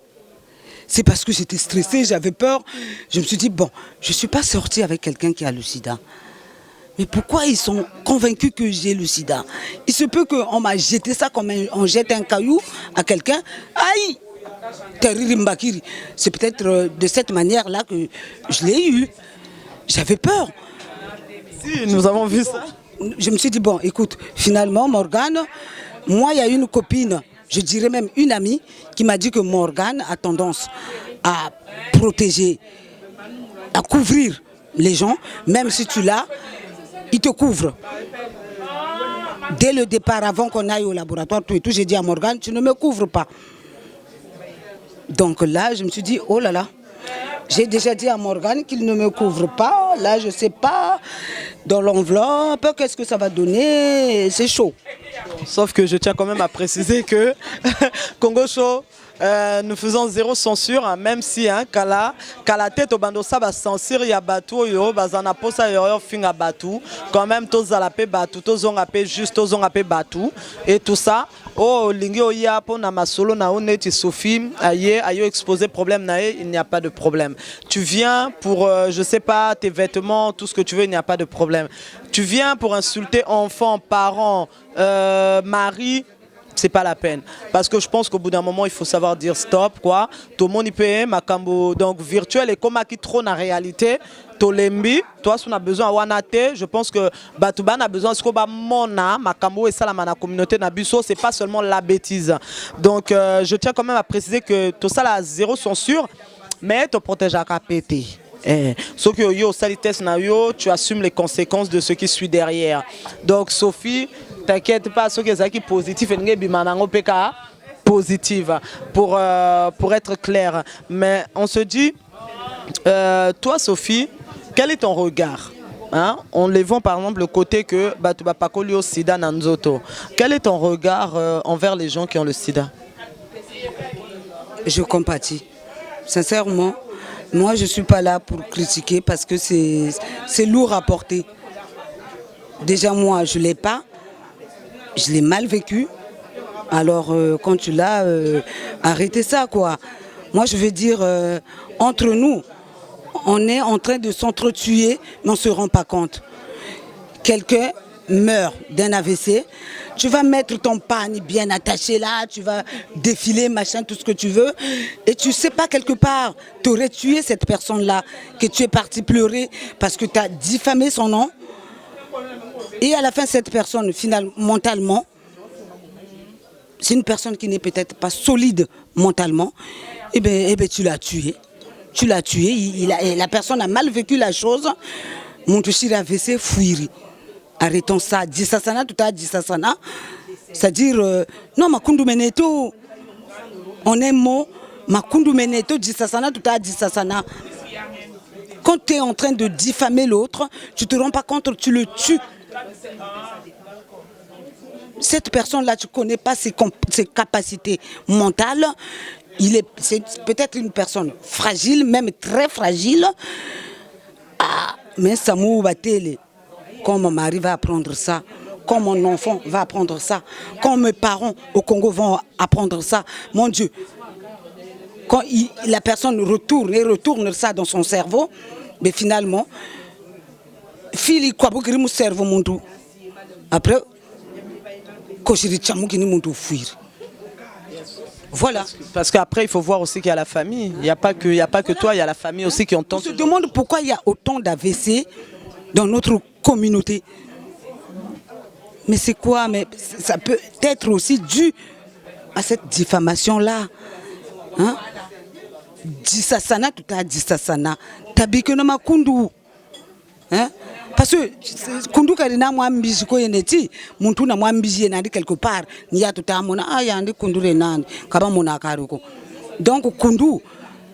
C'est parce que j'étais stressée, j'avais peur. Je me suis dit, bon, je ne suis pas sortie avec quelqu'un qui a le sida. Mais pourquoi ils sont convaincus que j'ai le sida? Il se peut qu'on m'a jeté ça comme on jette un caillou à quelqu'un. Aïe! C'est peut-être de cette manière-là que je l'ai eu. J'avais peur. Si, nous avons vu ça. Je me suis dit, bon, écoute, finalement, Morgane, moi, il y a une copine, je dirais même une amie, qui m'a dit que Morgane a tendance à protéger, à couvrir les gens, même si tu l'as, il te couvre. Dès le départ, avant qu'on aille au laboratoire, tout et tout, j'ai dit à Morgane, tu ne me couvres pas. Donc là, je me suis dit, oh là là, j'ai déjà dit à Morgane qu'il ne me couvre pas. Là, je ne sais pas, dans l'enveloppe, qu'est-ce que ça va donner, c'est chaud. Sauf que je tiens quand même à préciser que Congo Show, nous faisons zéro censure, hein, même si kala tête au bando ça va censurer ya batou yo bazana posa yo finga batou quand même tous à la paix batou tous on appelle juste tous on appelle batou et tout ça oh lingi oya po na masolo na oneti Sophie ayo exposer problème na il n'y a pas de problème. Tu viens pour je sais pas tes vêtements, tout ce que tu veux, il n'y a pas de problème. Tu viens pour insulter enfants, parents, mari, c'est pas la peine. Parce que je pense qu'au bout d'un moment, il faut savoir dire stop, quoi. Tout le monde y peut, Makambo, donc virtuel et comme qui trône en réalité. Tolembi, toi, si on a besoin à Wanate, je pense que Batouban a besoin de ce que Mona, Makambo et ça, la communauté Nabuso, c'est pas seulement la bêtise. Donc, je tiens quand même à préciser que tout ça, la zéro censure, mais te protège à péter. Sauf que yo salites na yo, tu assumes les conséquences de ce qui suit derrière. Donc Sophie, t'inquiète pas, ce qui est positif et bimanango peka positive pour être clair. Mais on se dit, toi Sophie, quel est ton regard? Hein? On les voit par exemple le côté que Batouba Pakolio Sida Nanzoto. Quel est ton regard envers les gens qui ont le Sida? Je compatis. Sincèrement. Moi, je ne suis pas là pour critiquer parce que c'est lourd à porter. Déjà, moi, je ne l'ai pas. je l'ai mal vécu. Alors, quand tu l'as, arrêtez ça, quoi. Moi, je veux dire, entre nous, on est en train de s'entretuer, mais on ne se rend pas compte. Quelqu'un meurt d'un AVC, tu vas mettre ton pagne bien attaché là, tu vas défiler, machin, tout ce que tu veux, et tu sais pas quelque part, tu aurais tué cette personne-là, que tu es parti pleurer parce que tu as diffamé son nom, et à la fin, cette personne, finalement, mentalement, c'est une personne qui n'est peut-être pas solide mentalement, et ben, tu l'as tué. Tu l'as tué, la personne a mal vécu la chose, mon touchir AVC, fouiri. Arrêtons ça, disasana, tout à disasana. C'est-à-dire, non, makundu meneto, on aime mot, makundu meneto, disasana, tout à disasana. Quand tu es en train de diffamer l'autre, tu ne te rends pas compte, tu le tues. Cette personne-là, tu ne connais pas ses capacités mentales. C'est peut-être une personne fragile, même très fragile. Ah, mais Samou Batele, quand mon mari va apprendre ça, quand mon enfant va apprendre ça, quand mes parents au Congo vont apprendre ça, mon Dieu, quand la personne retourne ça dans son cerveau, mais finalement, fili quoi beaucoup mon cerveau mon tout. Après, quand je dis chamou qui mon tout fuir. Voilà. Parce qu'après, il faut voir aussi qu'il y a la famille. Il n'y a pas que toi, il y a la famille aussi qui entend. On se demande pourquoi il y a autant d'AVC dans notre communauté. Mais c'est quoi? Mais ça peut être aussi dû à cette diffamation-là. Hein? Disasana, tout à disasana. Tabikeno makundu. Hein? Parce que kundu karina moi mbiji ko yeneti muntu na moi mbiji yenandi quelque part ni ya tutamona yandi kundu renandi kaba mona karuko. Donc kundu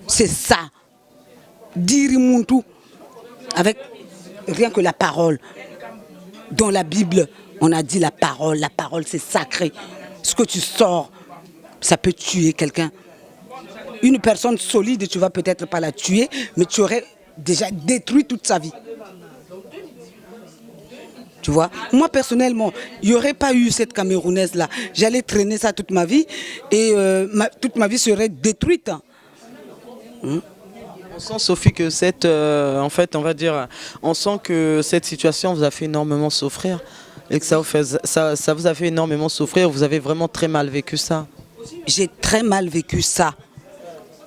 c'est ça. Dire muntu avec rien que la parole. Dans la Bible, on a dit la parole c'est sacré. Ce que tu sors, ça peut tuer quelqu'un. Une personne solide, tu vas peut-être pas la tuer, mais tu aurais déjà détruit toute sa vie. Tu vois, moi personnellement, il n'y aurait pas eu cette Camerounaise-là. J'allais traîner ça toute ma vie et toute ma vie serait détruite. On sent, Sophie, que en fait, on va dire, on sent que cette situation vous a fait énormément souffrir et que ça vous a fait énormément souffrir. Vous avez vraiment très mal vécu ça. J'ai très mal vécu ça.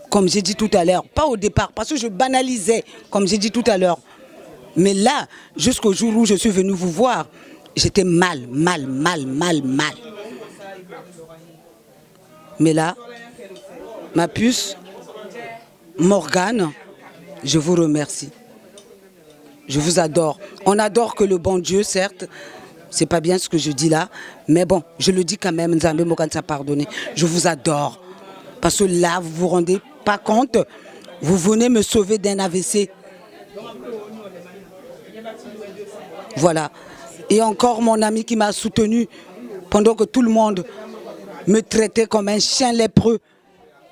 Comme j'ai dit tout à l'heure, pas au départ, parce que je banalisais, comme j'ai dit tout à l'heure. Mais là, jusqu'au jour où je suis venue vous voir, j'étais mal. Mais là, ma puce, Morgane, je vous remercie. Je vous adore. On adore que le bon Dieu, certes, c'est pas bien ce que je dis là, mais bon, je le dis quand même, Nzambe Mokansa pardonner. Je vous adore. Parce que là, vous vous rendez pas compte, vous venez me sauver d'un AVC. Voilà. Et encore mon ami qui m'a soutenu pendant que tout le monde me traitait comme un chien lépreux.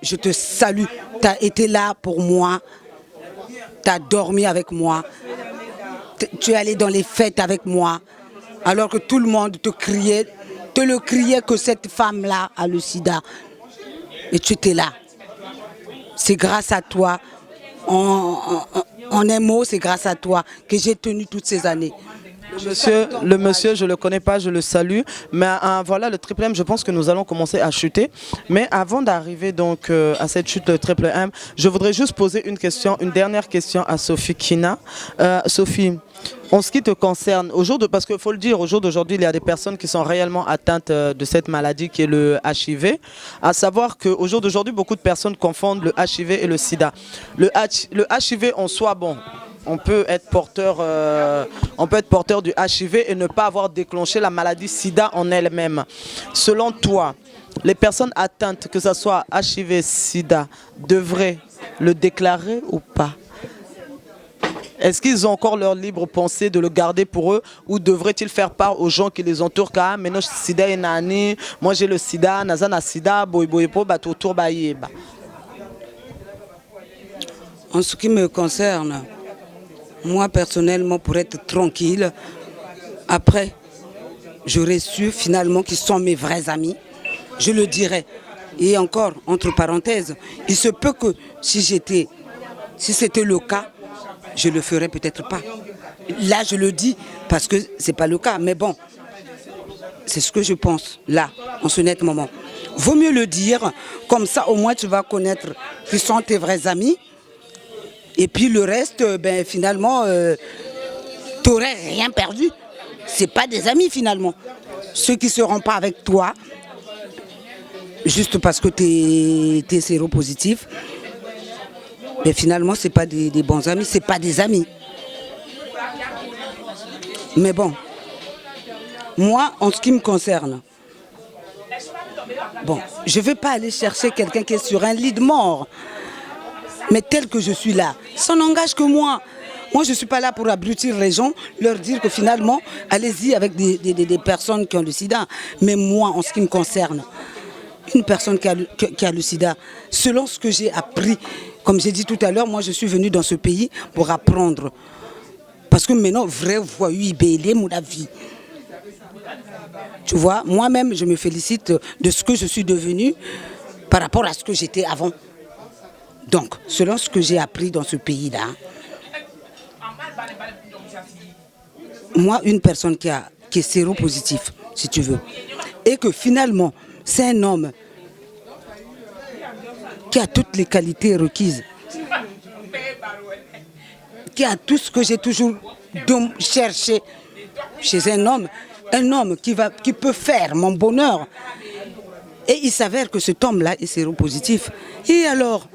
Je te salue. Tu as été là pour moi. Tu as dormi avec moi. Tu es allé dans les fêtes avec moi. Alors que tout le monde te le criait que cette femme-là a le sida. Et tu étais là. C'est grâce à toi. En un mot, c'est grâce à toi que j'ai tenu toutes ces années. Le monsieur, je ne le connais pas, je le salue. Mais voilà, le triple M, je pense que nous allons commencer à chuter. Mais avant d'arriver donc à cette chute, le triple M, je voudrais juste poser une dernière question à Sophie Kina. Sophie, en ce qui te concerne, parce qu'il faut le dire, au jour d'aujourd'hui, il y a des personnes qui sont réellement atteintes de cette maladie qui est le HIV. À savoir qu'au jour d'aujourd'hui, beaucoup de personnes confondent le HIV et le sida. Le HIV en soi, bon, on peut être porteur du HIV et ne pas avoir déclenché la maladie sida en elle-même. Selon toi, les personnes atteintes, que ce soit HIV, sida, devraient le déclarer ou pas? Est-ce qu'ils ont encore leur libre pensée de le garder pour eux ou devraient-ils faire part aux gens qui les entourent? Car maintenant, sida est nani, moi j'ai le sida, nazana sida, boyboyepo, batotour bayeba. En ce qui me concerne, moi personnellement, pour être tranquille, après, j'aurais su finalement qu'ils sont mes vrais amis, je le dirais. Et encore, entre parenthèses, il se peut que si c'était le cas, je le ferais peut-être pas. Là, je le dis parce que c'est pas le cas. Mais bon, c'est ce que je pense, là, en ce net moment. Vaut mieux le dire, comme ça au moins tu vas connaître qui sont tes vrais amis. Et puis le reste, ben, finalement, tu n'aurais rien perdu. Ce pas des amis finalement. Ceux qui ne seront pas avec toi, juste parce que tu es séropositif, mais finalement, ce pas des bons amis, ce pas des amis. Mais bon, moi, en ce qui me concerne, bon, je ne vais pas aller chercher quelqu'un qui est sur un lit de mort. Mais tel que je suis là, ça n'engage que moi. Moi, je ne suis pas là pour abrutir les gens, leur dire que finalement, allez-y avec des personnes qui ont le sida. Mais moi, en ce qui me concerne, une personne qui a le sida, selon ce que j'ai appris, comme j'ai dit tout à l'heure, moi, je suis venue dans ce pays pour apprendre. Parce que maintenant, vrai voyou, ibélé, mon avis. Tu vois, moi-même, je me félicite de ce que je suis devenue par rapport à ce que j'étais avant. Donc, selon ce que j'ai appris dans ce pays-là, moi, une personne qui est séropositif, si tu veux, et que finalement, c'est un homme qui a toutes les qualités requises, qui a tout ce que j'ai toujours cherché chez un homme qui peut faire mon bonheur. Et il s'avère que cet homme-là est séropositif. Et alors,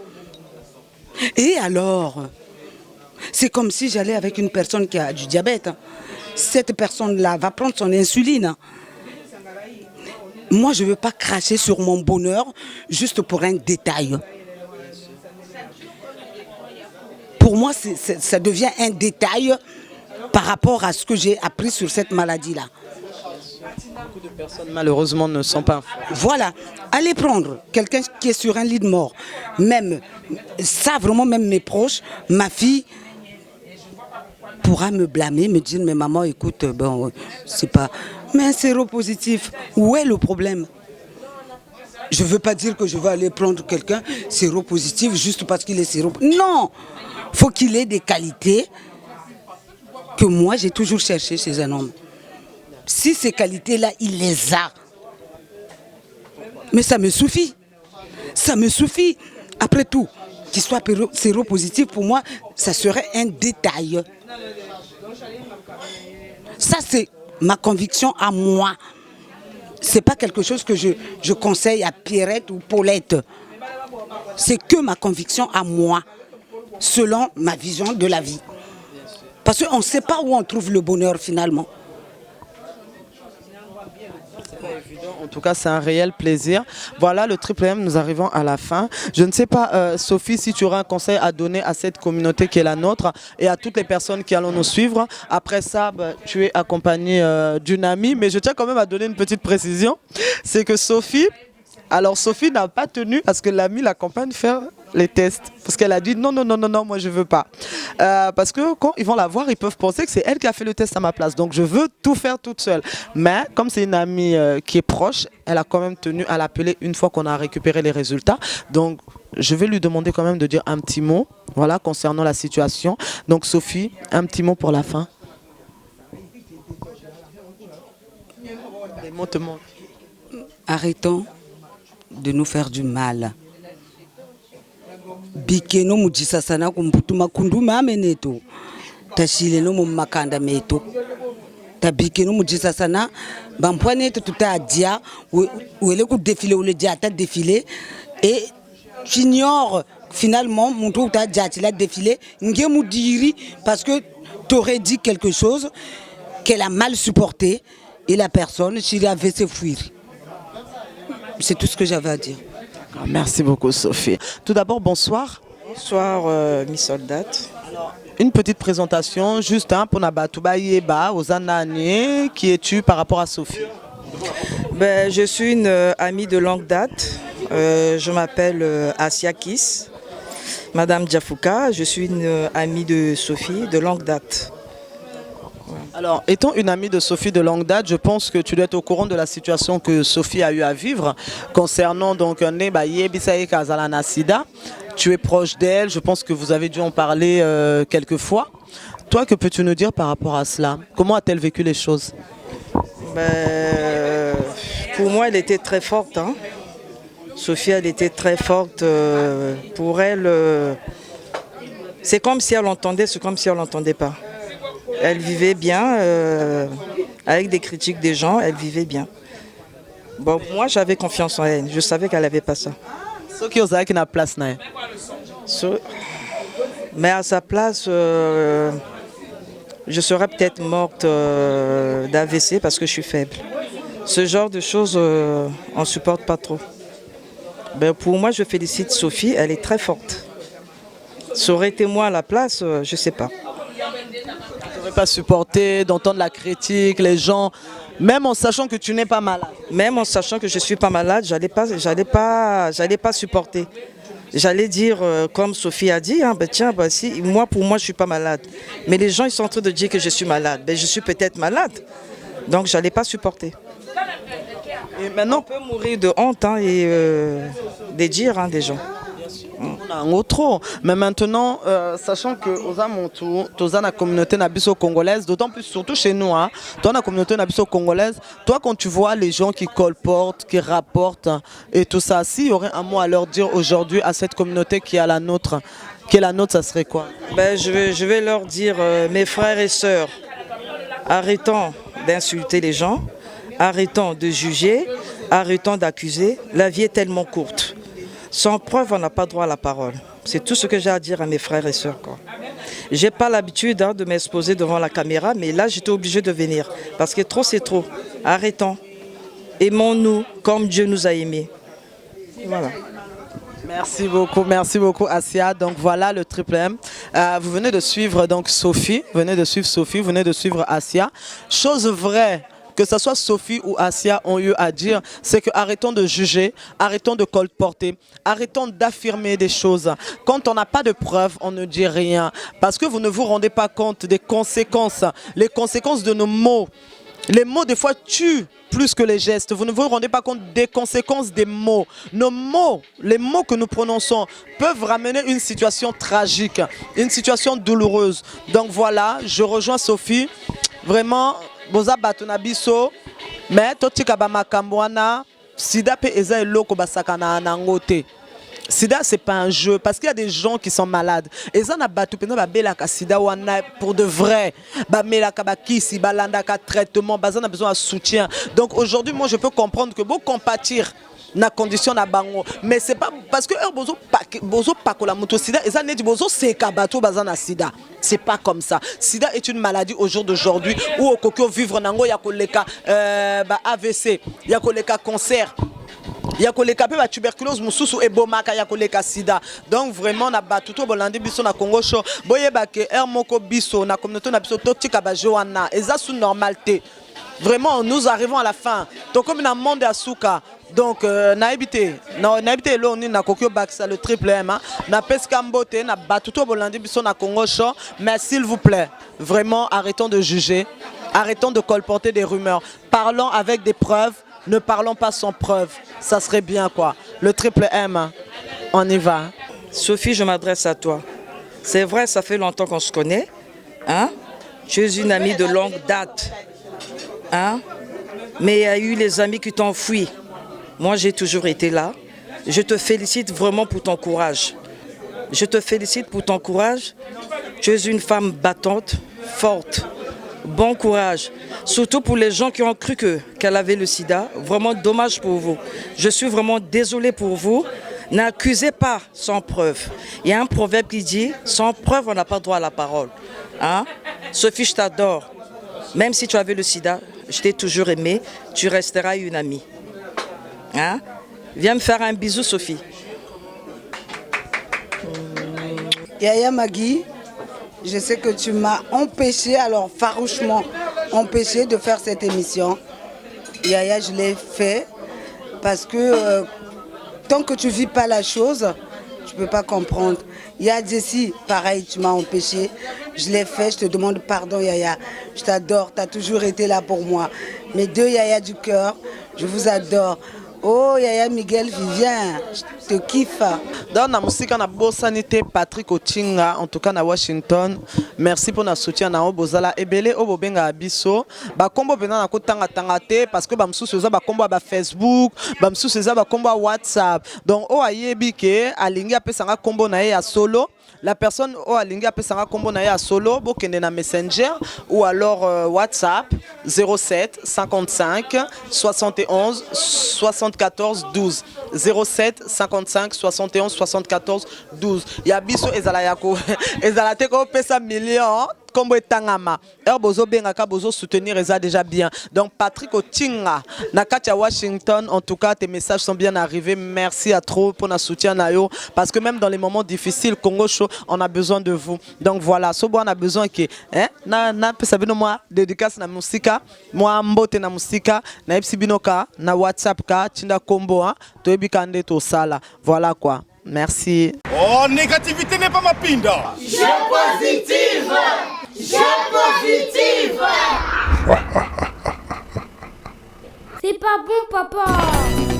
c'est comme si j'allais avec une personne qui a du diabète. Cette personne-là va prendre son insuline. Moi, je ne veux pas cracher sur mon bonheur juste pour un détail. Pour moi, ça devient un détail par rapport à ce que j'ai appris sur cette maladie-là. Beaucoup de personnes, malheureusement, ne sont pas informées. Voilà. Allez prendre quelqu'un qui est sur un lit de mort. Même ça, vraiment, même mes proches, ma fille pourra me blâmer, me dire, mais maman, écoute, bon, c'est pas... Mais un séropositif, où est le problème? Je ne veux pas dire que je vais aller prendre quelqu'un séropositif juste parce qu'il est séropositif. Non! Il faut qu'il ait des qualités que moi, j'ai toujours cherchées chez un homme. Si ces qualités-là, il les a, mais ça me suffit. Ça me suffit. Après tout, qu'il soit séropositif, pour moi, ça serait un détail. Ça, c'est ma conviction à moi. Ce n'est pas quelque chose que je conseille à Pierrette ou Paulette. C'est que ma conviction à moi, selon ma vision de la vie. Parce qu'on ne sait pas où on trouve le bonheur finalement. En tout cas, c'est un réel plaisir. Voilà le triple M, nous arrivons à la fin. Je ne sais pas, Sophie, si tu auras un conseil à donner à cette communauté qui est la nôtre et à toutes les personnes qui allons nous suivre. Après ça, tu es accompagnée d'une amie, mais je tiens quand même à donner une petite précision. C'est que Sophie n'a pas tenu à ce que l'amie l'accompagne faire les tests. Parce qu'elle a dit non, moi je veux pas. Parce que quand ils vont la voir, ils peuvent penser que c'est elle qui a fait le test à ma place. Donc je veux tout faire toute seule. Mais comme c'est une amie qui est proche, elle a quand même tenu à l'appeler une fois qu'on a récupéré les résultats. Donc je vais lui demander quand même de dire un petit mot, voilà, concernant la situation. Donc Sophie, un petit mot pour la fin. Les mots te manquent. Arrêtons de nous faire du mal. Bikeno mujisa sana kumbutuma kunduma ameneto. Tashile no mumakanda meto. Tabikeno mujisa sana bampwane tuta dia ouele ku défiler ou le dia ta défiler et j'ignore finalement mon tour ta dia tu l'as défilé ngemu diri parce que tu aurais dit quelque chose qu'elle a mal supporté et la personne s'il avait se fuir. C'est tout ce que j'avais à dire. Merci beaucoup Sophie. Tout d'abord, bonsoir. Bonsoir Miss Soldat. Alors, une petite présentation juste pour Nabatouba Yeba, aux Anani. Qui es-tu par rapport à Sophie? Je suis une amie de longue date. Je m'appelle Asia Kiss, Madame Diafouka. Je suis une amie de Sophie de longue date. Alors, étant une amie de Sophie de longue date, je pense que tu dois être au courant de la situation que Sophie a eu à vivre concernant donc Kazalana Sida. Tu es proche d'elle, je pense que vous avez dû en parler quelques fois. Toi, que peux-tu nous dire par rapport à cela? Comment a-t-elle vécu les choses? Pour moi, elle était très forte. Hein. Sophie, elle était très forte. Pour elle, c'est comme si elle entendait, c'est comme si elle n'entendait pas. Elle vivait bien, avec des critiques des gens, elle vivait bien. Bon, moi, j'avais confiance en elle. Je savais qu'elle n'avait pas ça. Ce qui est qui n'a place, mais à sa place, je serais peut-être morte d'AVC parce que je suis faible. Ce genre de choses, on ne supporte pas trop. Pour moi, je félicite Sophie, elle est très forte. Ça aurait été moi à la place, je ne sais pas. Tu n'aurais pas supporté d'entendre la critique, les gens, même en sachant que tu n'es pas malade. Même en sachant que je ne suis pas malade, j'allais pas supporter. J'allais dire, comme Sophie a dit, hein, si, pour moi, je ne suis pas malade. Mais les gens, ils sont en train de dire que je suis malade. Je suis peut-être malade, donc je n'allais pas supporter. Et maintenant, on peut mourir de honte hein, et des dires hein, des gens. On a un autre, mais maintenant, sachant que dans la communauté congolaise, d'autant plus surtout chez nous, hein, dans la communauté congolaise, toi quand tu vois les gens qui colportent, qui rapportent et tout ça, s'il y aurait un mot à leur dire aujourd'hui à cette communauté qui est la nôtre, ça serait quoi? Je vais leur dire, mes frères et sœurs, arrêtons d'insulter les gens, arrêtons de juger, arrêtons d'accuser, la vie est tellement courte. Sans preuve, on n'a pas droit à la parole. C'est tout ce que j'ai à dire à mes frères et sœurs. Je n'ai pas l'habitude hein, de m'exposer devant la caméra, mais là, j'étais obligée de venir. Parce que trop, c'est trop. Arrêtons. Aimons-nous comme Dieu nous a aimés. Voilà. Merci beaucoup Asia. Donc voilà le triple M. Vous venez de suivre donc Sophie, vous venez de suivre Asia. Chose vraie, que ce soit Sophie ou Asia ont eu à dire, c'est que arrêtons de juger, arrêtons de colporter, arrêtons d'affirmer des choses. Quand on n'a pas de preuves, on ne dit rien. Parce que vous ne vous rendez pas compte des conséquences, les conséquences de nos mots. Les mots, des fois, tuent plus que les gestes. Vous ne vous rendez pas compte des conséquences des mots. Nos mots, les mots que nous prononçons, peuvent ramener une situation tragique, une situation douloureuse. Donc voilà, je rejoins Sophie. Vraiment, boza batuna biso, mais totika ba makambo wana, sida pe eza eloko basakana nangote. Sida, c'est pas un jeu, parce qu'il y a des gens qui sont malades. Et ça, sida pour de vrai. Kisi, traitement, on a besoin de soutien. Donc aujourd'hui, moi, je peux comprendre que vous compatir na condition na bango, mais c'est pas parce que bozo pakola moto sida et ça net bozo c'est kabato bazana sida. C'est pas comme ça. Sida est une maladie au jour d'aujourd'hui où au kokyo vivre nango ya koleka AVC, ya koleka cancer. Il y a la tuberculose mususu et bomaka ya koleka sida. Donc vraiment na batuto bolandi biso na Congo show. Boyeba ke moko biso na communauté na biso totika ba joana. Et ça sous normalité. Vraiment nous arrivons à la fin. Donc comme un monde à souka. Donc naibité lo ni na kokyo baksa le triple M na peskambote na batuto bolandi biso na Congo show. Mais s'il vous plaît, vraiment arrêtons de juger, arrêtons de colporter des rumeurs. Parlons avec des preuves. Ne parlons pas sans preuve, ça serait bien quoi. Le triple M, on y va. Sophie, je m'adresse à toi. C'est vrai, ça fait longtemps qu'on se connaît. Hein? Tu es une amie de longue date. Hein? Mais il y a eu les amis qui t'ont fui. Moi, j'ai toujours été là. Je te félicite vraiment pour ton courage. Je te félicite pour ton courage. Tu es une femme battante, forte. Bon courage, surtout pour les gens qui ont cru qu'elle avait le sida. Vraiment dommage pour vous. Je suis vraiment désolée pour vous. N'accusez pas sans preuve. Il y a un proverbe qui dit, sans preuve, on n'a pas droit à la parole. Hein? Sophie, je t'adore. Même si tu avais le sida, je t'ai toujours aimé. Tu resteras une amie. Hein? Viens me faire un bisou, Sophie. Yaya Magui, je sais que tu m'as empêché, alors farouchement empêché de faire cette émission. Yaya, je l'ai fait parce que tant que tu ne vis pas la chose, tu ne peux pas comprendre. Yaya Jessie, pareil, tu m'as empêché. je l'ai fait, je te demande pardon Yaya. Je t'adore, tu as toujours été là pour moi. Mes 2 Yaya du cœur, je vous adore. Oh Yaya Miguel Vivien, je te kiffe. Dans la musique, on a Bossanité Patrick Ochinga, en tout cas à Washington. Merci pour notre soutien na Bozala Ebele Obobenga Abisso. Ba combo bena na kotanga tangate parce que bamsou seza ba combo ba Facebook, bamsou seza ba combo WhatsApp. Donc o ayebi ke alingi apesanga combo na ye ya solo. La personne au alingi apesanga combo na ye ya solo, bokende na Messenger ou alors WhatsApp 07 55 71 74 12 07 55 71 74 12. Ya biso ezala yako ezala te ko pesa million comme etangama. Bozo bengaka bozo soutenir eza déjà bien. Donc Patrick Ochinga na katia Washington, en tout cas tes messages sont bien arrivés. Merci à trop pour notre soutien na yo parce que même dans les moments difficiles Congo Show, on a besoin de vous. Donc voilà, so on a besoin que na pesa bino moi dédicace na musika, moi mbote na musika, na epsi binoka na WhatsApp ka tinda combo to ebikande to sala. Voilà quoi. Merci. Oh, négativité n'est pas ma pinda. Je positive. Je positive. C'est pas bon, papa.